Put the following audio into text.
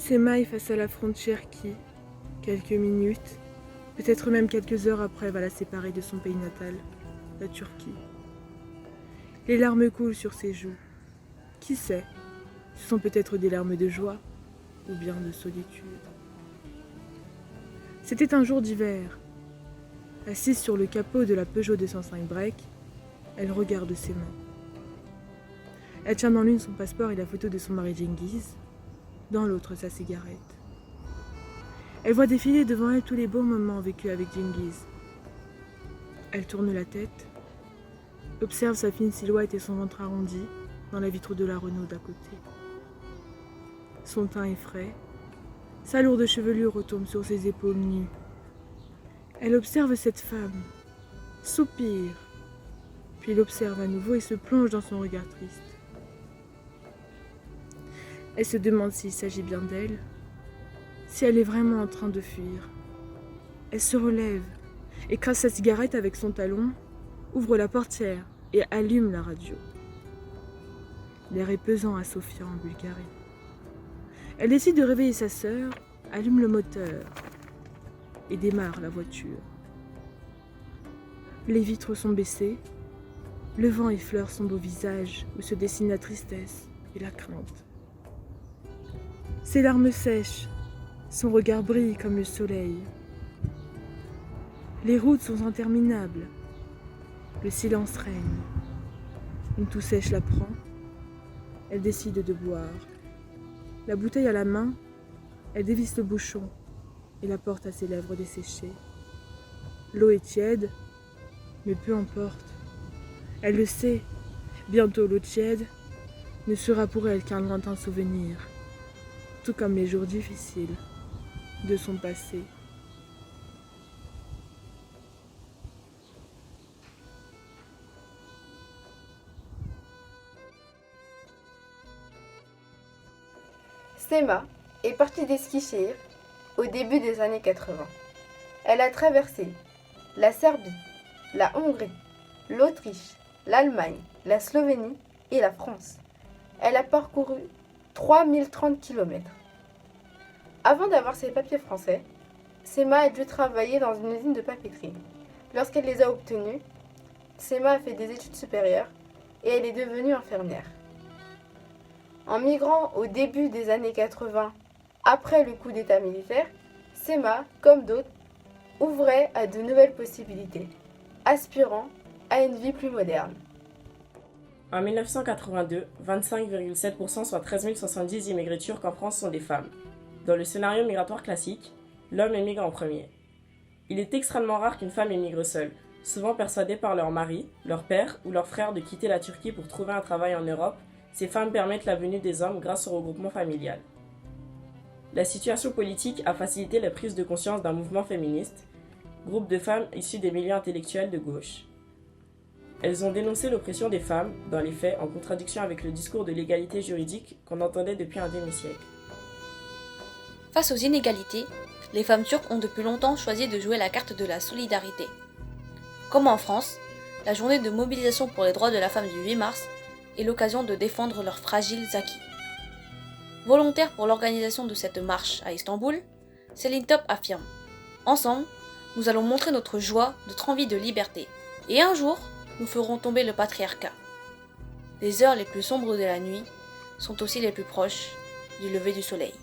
Sema est face à la frontière qui, quelques minutes, peut-être même quelques heures après, va la séparer de son pays natal, la Turquie. Les larmes coulent sur ses joues. Qui sait, ce sont peut-être des larmes de joie ou bien de solitude. C'était un jour d'hiver. Assise sur le capot de la Peugeot 205 Break, elle regarde ses mains. Elle tient dans l'une son passeport et la photo de son mari Cengiz, dans l'autre sa cigarette. Elle voit défiler devant elle tous les beaux moments vécus avec Cengiz. Elle tourne la tête, observe sa fine silhouette et son ventre arrondi dans la vitre de la Renault d'à côté. Son teint est frais, sa lourde chevelure retombe sur ses épaules nues. Elle observe cette femme, soupire, puis l'observe à nouveau et se plonge dans son regard triste. Elle se demande s'il s'agit bien d'elle, si elle est vraiment en train de fuir. Elle se relève, écrase sa cigarette avec son talon, ouvre la portière et allume la radio. L'air est pesant à Sofia en Bulgarie. Elle décide de réveiller sa sœur, allume le moteur et démarre la voiture. Les vitres sont baissées, le vent effleure son beau visage où se dessine la tristesse et la crainte. Ses larmes sèchent, son regard brille comme le soleil. Les routes sont interminables, le silence règne. Une toux sèche la prend, elle décide de boire. La bouteille à la main, elle dévisse le bouchon et la porte à ses lèvres desséchées. L'eau est tiède, mais peu importe. Elle le sait, bientôt l'eau tiède ne sera pour elle qu'un lointain souvenir, tout comme les jours difficiles de son passé. Sema est partie d'Eskişehir au début des années 80. Elle a traversé la Serbie, la Hongrie, l'Autriche, l'Allemagne, la Slovénie et la France. Elle a parcouru 3030 km. Avant d'avoir ses papiers français, Sema a dû travailler dans une usine de papeterie. Lorsqu'elle les a obtenus, Sema a fait des études supérieures et elle est devenue infirmière. En migrant au début des années 80, après le coup d'État militaire, Sema, comme d'autres, ouvrait à de nouvelles possibilités, aspirant à une vie plus moderne. En 1982, 25,7%, soit 13 070 immigrés turcs en France sont des femmes. Dans le scénario migratoire classique, l'homme émigre en premier. Il est extrêmement rare qu'une femme émigre seule, souvent persuadée par leur mari, leur père ou leur frère de quitter la Turquie pour trouver un travail en Europe. Ces femmes permettent la venue des hommes grâce au regroupement familial. La situation politique a facilité la prise de conscience d'un mouvement féministe, groupe de femmes issues des milieux intellectuels de gauche. Elles ont dénoncé l'oppression des femmes, dans les faits, en contradiction avec le discours de l'égalité juridique qu'on entendait depuis un demi-siècle. Face aux inégalités, les femmes turques ont depuis longtemps choisi de jouer la carte de la solidarité. Comme en France, la journée de mobilisation pour les droits de la femme du 8 mars est l'occasion de défendre leurs fragiles acquis. Volontaire pour l'organisation de cette marche à Istanbul, Céline Top affirme « Ensemble, nous allons montrer notre joie, notre envie de liberté. Et un jour, nous ferons tomber le patriarcat. » Les heures les plus sombres de la nuit sont aussi les plus proches du lever du soleil.